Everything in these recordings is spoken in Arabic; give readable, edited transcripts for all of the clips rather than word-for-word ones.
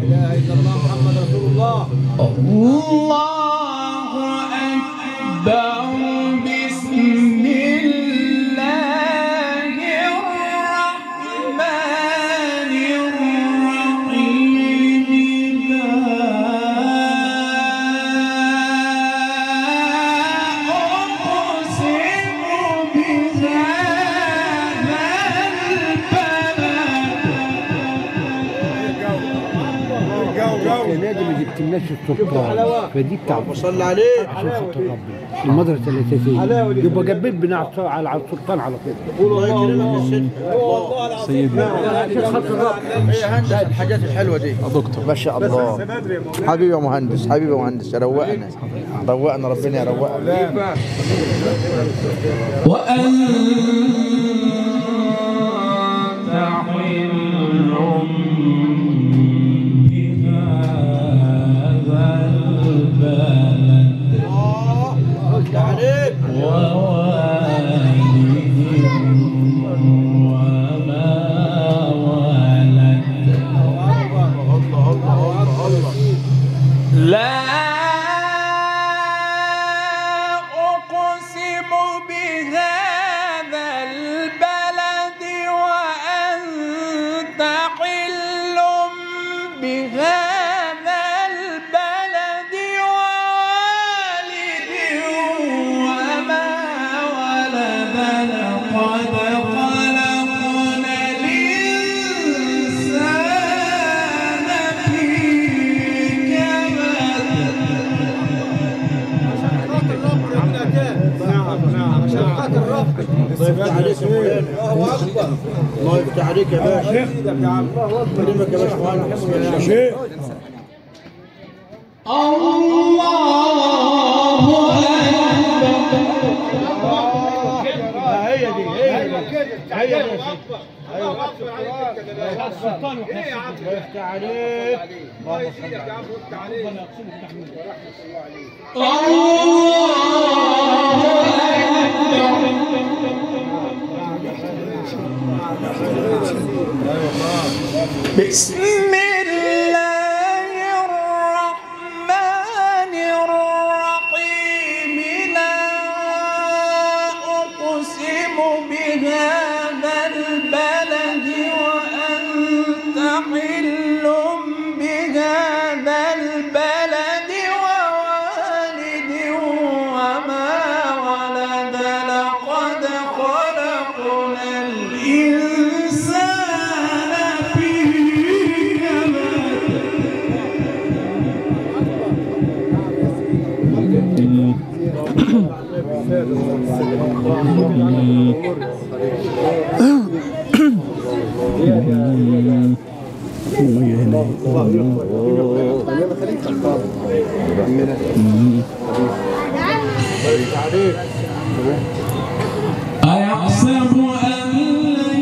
اله الا الله محمد رسول الله. الله أكبر. بسم الله الرحمن الرحيم. السنه دي ما جبتلناش السلطان، فدي بتاع صلى عليه عشان خاطر ربنا المدرسه الاساسيه يبقى جنبك بناع على السلطان على طول. الله يكرمك يا سيدي. والله العظيم سيدنا عشان خاطر ربنا. هي هندسه الحاجات الحلوه دي يا دكتور. ما شاء الله. حبيبي يا مهندس، حبيبي يا مهندس، روقنا روقنا، ربنا يروقنا. وأنت حل بهذا البلد عليك ووالد وما ولد. لا أقسم بهذا البلد وأنت حل بهذا البلد ووالد وما ولد. لقد خلقنا الإنسان في الله يفتح عليك يا مولانا. الله يفتح عليك يا باشا. يكرمك يا باشا مهندس يا شيخ. الله هي دي هي دي الله اكبر عليك يا السلطان. ايه يا عم الله يفتح عليك. الله يزيدك يا عم ويفتح عليك. ربنا يقسمك تحميد ورحمه الله عليك. بسم الله الرحمن الرحيم. لا أقسم بهذا البلد وأنت حل بهذا البلد ووالد وما ولد. لقد خلقنا الإنسان في أيحسب أن لن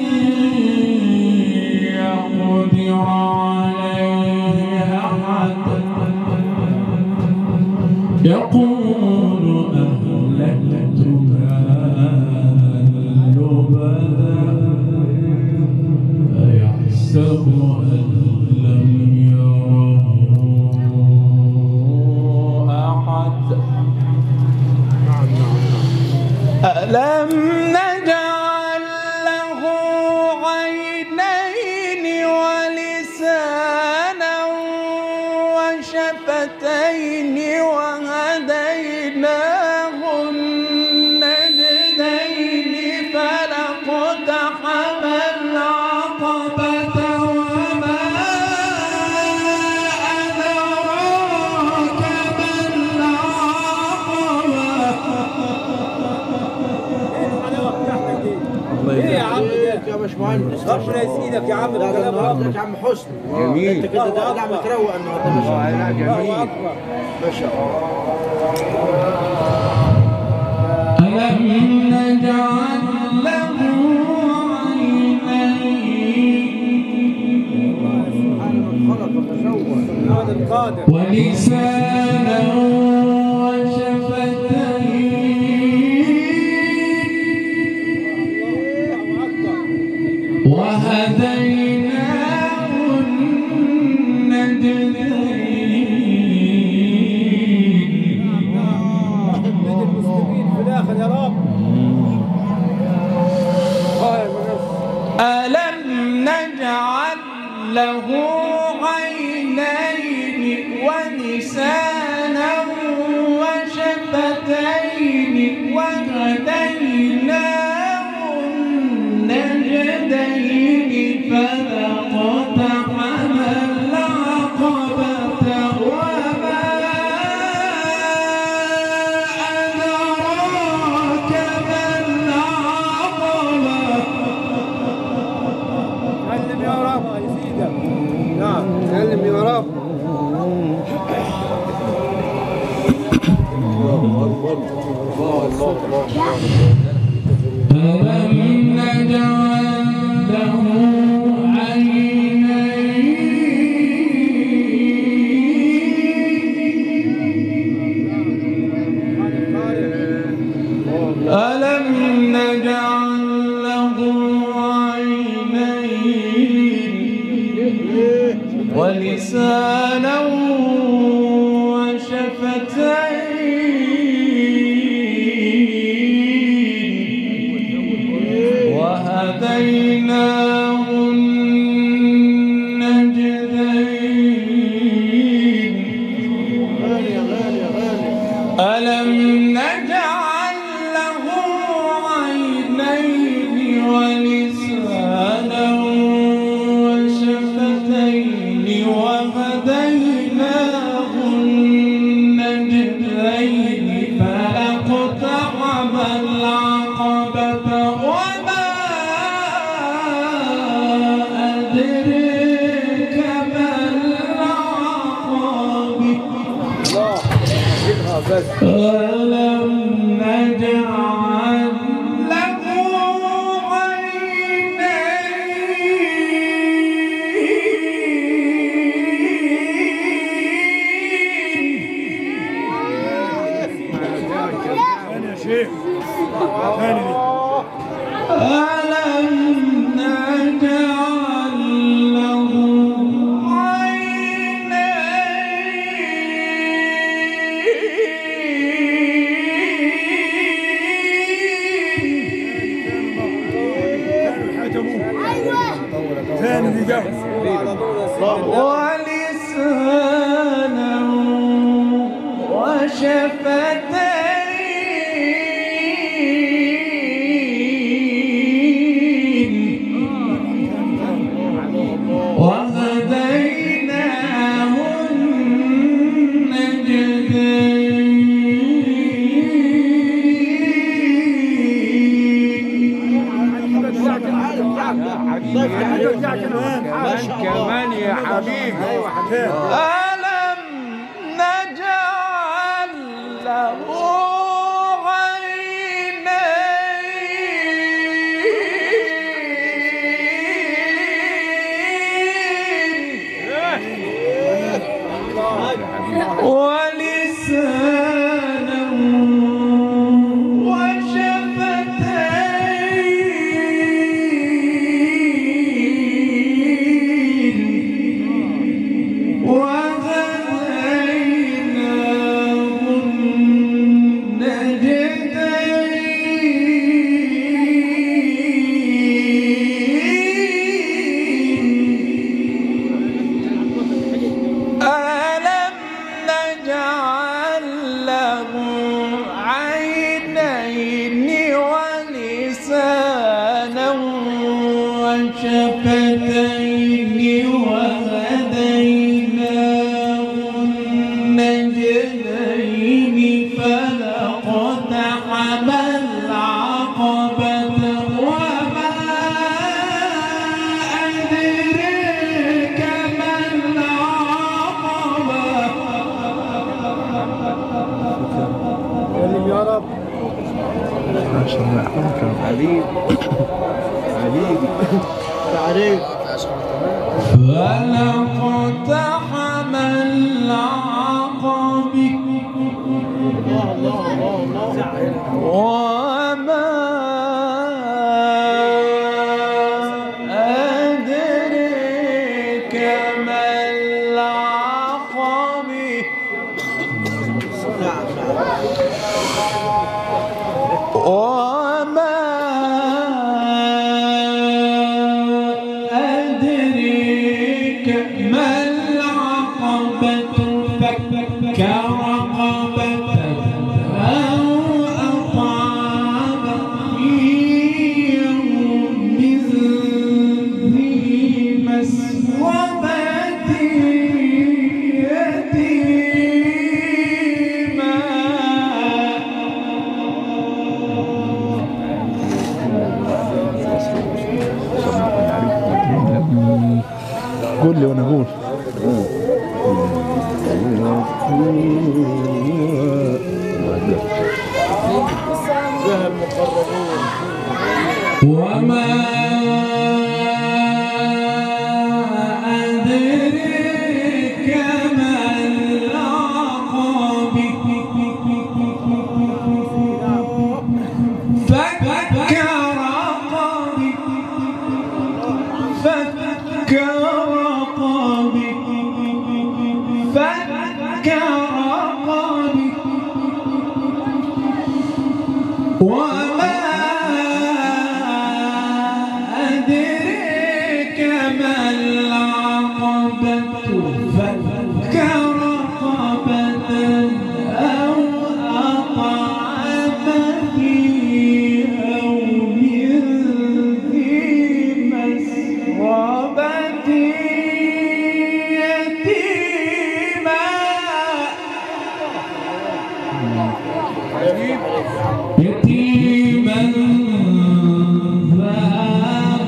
يقدر عليه أحد. يقول أهلكت مالا لبدا. أيحسب أن لم يره أحد. ألم نجعل له عينين ولسانا وشفتين وهديناه النجدين فلاقتحم العقبة وما أدراك ما العقبة. ايه يا عم ده؟ يا باشمهندس ربنا يزيدك يا عم. لا ده النهارده يا عم حسني. جميل. انت كده قاعد متروق النهارده ما شاء الله. الله اكبر. ما شاء الله. ألم نجعل له عينين خلق وتسوى. هذا القادر. ولسانا وشفتين وهديناه النجدين المسلمين في الاخر يا رب. ألم نجعل له عينين ولسانا وشفتين وهديناه النجدين فلقتحم العقبة وما أدراك ما العقبة. علم يا رب يزيدك. نعم علم يا رب. ألم نجعل له عينين ألم نجعل له عينين ولسانا وشفتين وهديناه النجدين. ألم نجعل له عينين ولسانا وشفتين وهديناه النجدين فلقتحم العقبة وما أدريك ما العقبة. ألم نجعل له عينين يا شيخ ثاني. ألم نجعل له ثاني دي جو. ولسانا وشفتين وهديناه النجدين. كمان يا حبيبي. ألم نجعل له عينين ولسانا وشفتين وهديناه النجدين. ألم نجعل له عينين ولسانا وشفتين وهديناه النجدين فلقتحم العقبة وما أدريك ما العقبة. كلم يا رب. حبيبي تعريف فلقتحم العقبة وما أدريك ما العقبة. فيها المقربون وما أدريك ما العقبة فك رقبة فك رقبة فك رقبة وما أدريك ما العقبة فك رقبة أو أطعم في يوم ذي مسغبة يتيما ذا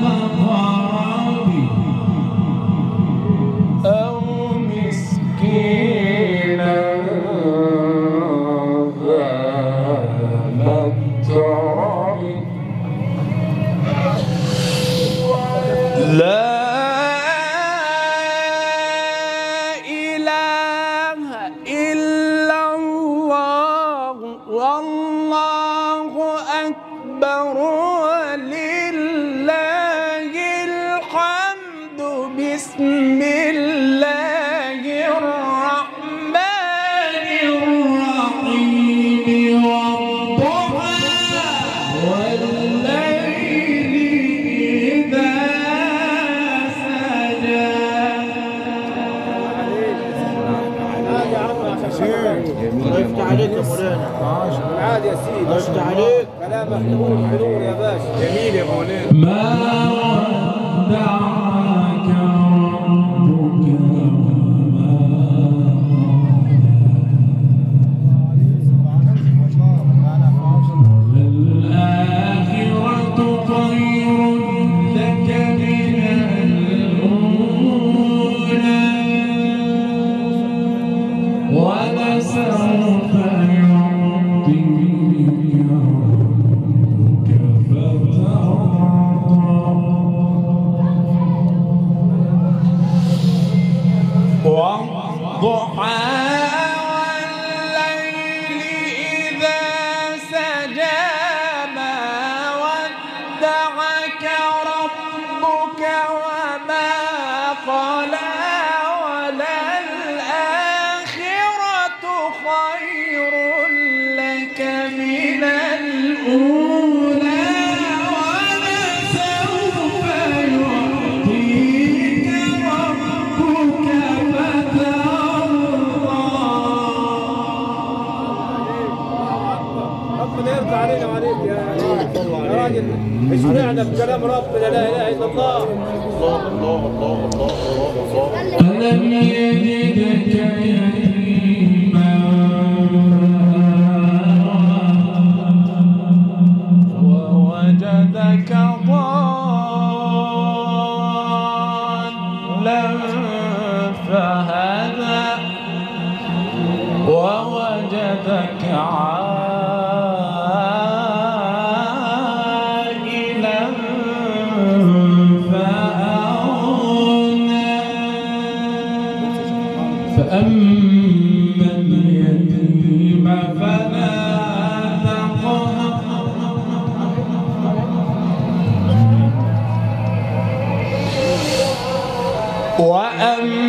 مقربة أو مسكينا ذا متربة لا إله إلا الله والله أكبر ولله الحمد بسم الله الرحمن الرحيم والضحى والليل إذا سجى الله يفتح عليك يا مولانا عادي يا سيدي الله يفتح عليك كلامك نور بنور يا باشا جميل يا مولانا ما ودعك ربك وللآخرة خير لك من الأولى ولسوف يعطيك ربك فترضى والضحى والليل إذا سجى ما ودعك ربك وما قلى وللآخرة خير لك من الأولى ولسوف يعطيك ربك فترضى ربنا يرضى علينا وعليك يا راجل اشمعنا بكلام ربنا لا اله الا الله الله الله الله الله الله ألم يجدك يتيما ووجدك ضالا فهدى ووجدك عائلا فأغنى فأما اليتيم فلا تقهر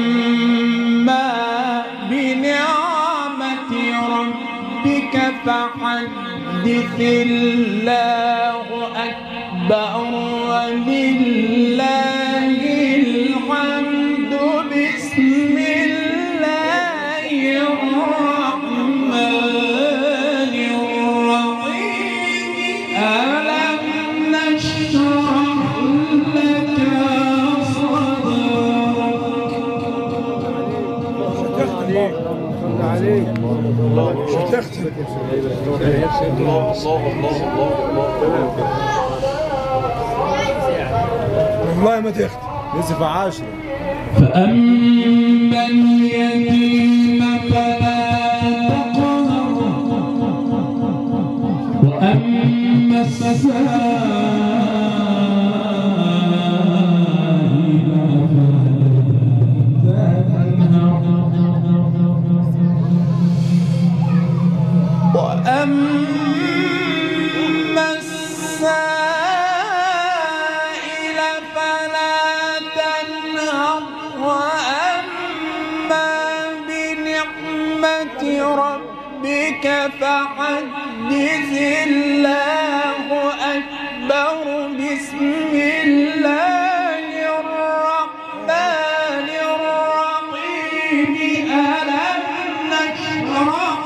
وأما بنعمة ربك فحدث الله أكبر ولله الحمد بسم الله الرحمن الرحيم ألم نشرح لك صدرك عليك مش هتختم الله والله ما تختم لسه في 10 فأما اليتيم فلا وأما السائل فلا تنهر وأما بنعمة ربك فحدث الله أكبر بسم الله الرحمن الرحيم ألم نشرح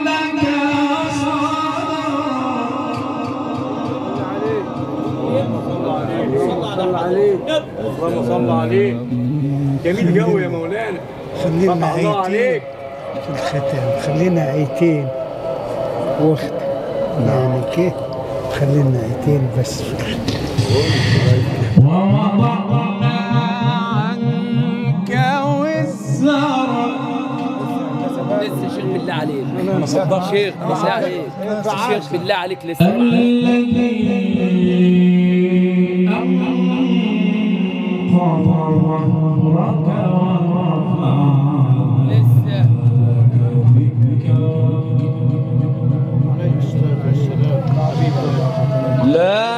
لك اللهم صل عليك. جميل جو يا مولانا. خلينا الله عليك. آيتين في الختام، خلينا آيتين وقت يعني كده، خلينا آيتين بس في الختام. ووضعنا عنك وزرك. لسه شيخ بالله عليك ما صدقش شيخ بالله عليك شيخ بالله عليك لسه الذي أنقض ظهرك ورفع لسه لا لا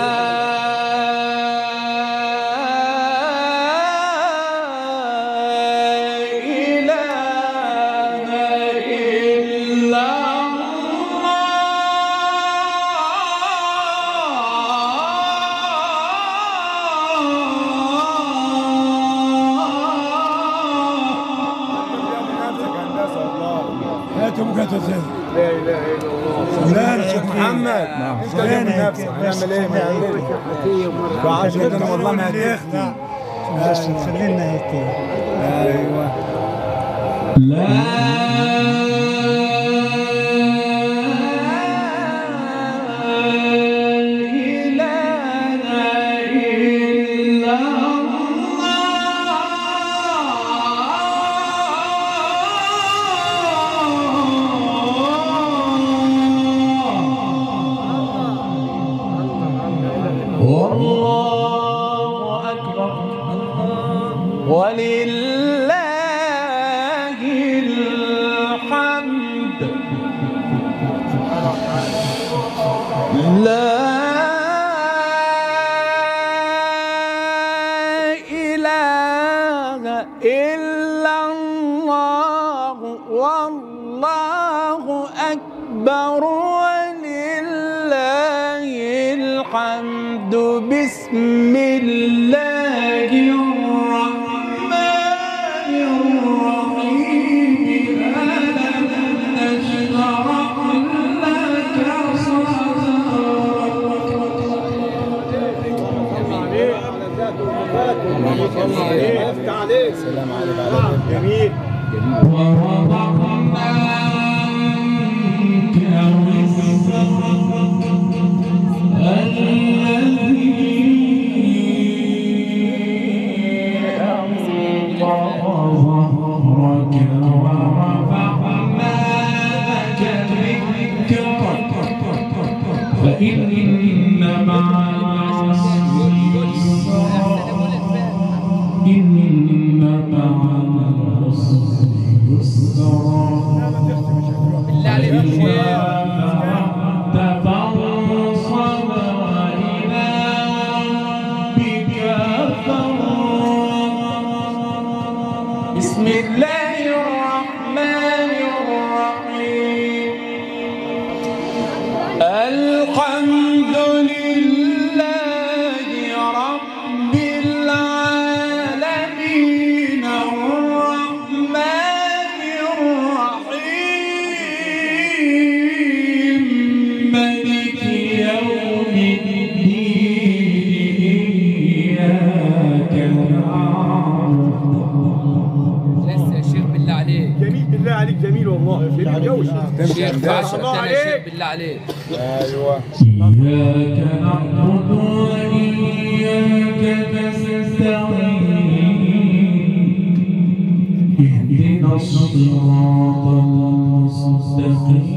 اله الا الله. لا يا شيخ محمد، انت جنب نفسك هنعمل ايه؟ بعشرتنا والله ما هتخفي. بس خلينا آيتين. ايوه. والله أكبر ولله الحمد لا إله إلا الله والله أكبر ولله الحمد بسم الله الرحمن الرحيم ألم نشرح لك عليك. سلام عليك. جميل. ووضعنا عنك وزرك الذي أنقض ظهرك ورفعنا لك ذكرك فإن مع العسر يسرا إن مع العسر يسرا بالله عليك يا شيخ فانصب وإلى ربك فارغب بسم الله الرحمن الرحيم الحمد لله رب العالمين الرحمن الرحيم مالك يوم الدين إياك نعبد لسه يا شيخ بالله عليك جميل بالله عليك. جميل والله. جميل جو. شيخ فاشل يا شيخ بالله عليك ايوه. إياك نعبد وإياك نستعين اهدنا الصراط المستقيم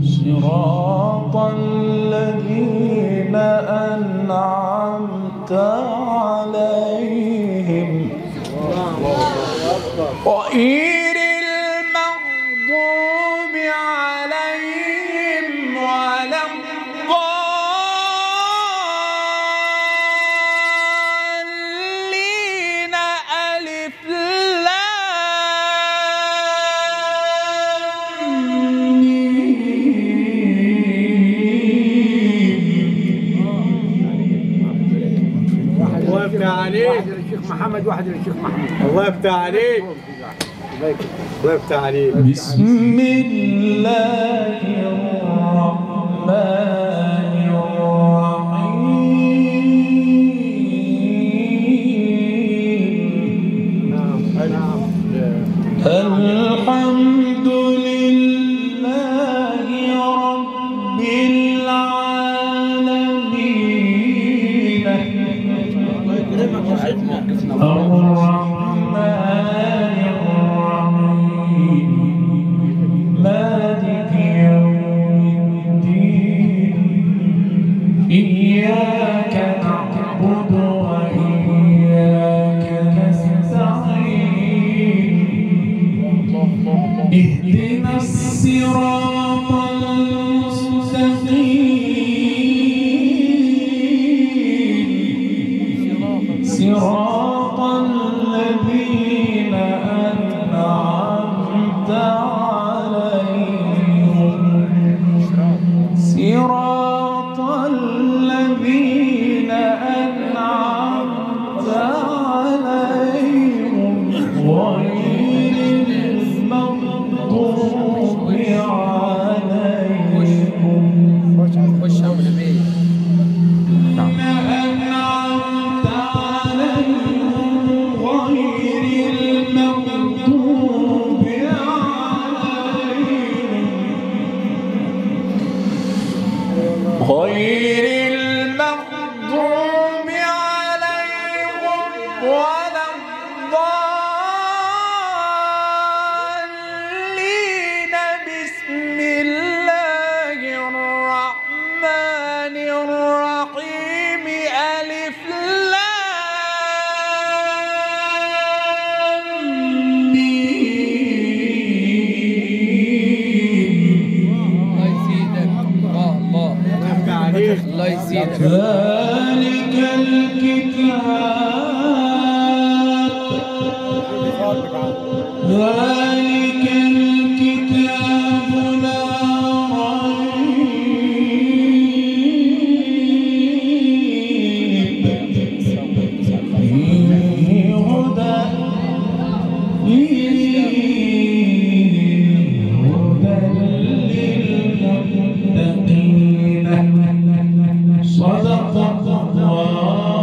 صراط الذين أنعمت عليهم غير المغضوب عليهم محمد واحد للشيخ محمود. الله يفتح عليك. الله يفتح عليك. بسم الله الرحمن الرحيم. الحمد لله رب العالمين الرحمن الرحيم مالك يوم الدين إياك نعبد وإياك نستعين اهدنا الصراط المستقيم صراط الذين أنعمت عليهم صراط الذين أنعمت عليهم غير المغضوب عليهم خش أول بيت. أنعمت عليهم غير المغضوب عليهم ولا الضالين. بسم الله الرحمن الرحيم ألف لام ميم. الله يزيدك. الله الله يزيدك. ذلك الكتاب لا ريب فيه هدى للمتقين. صدق الله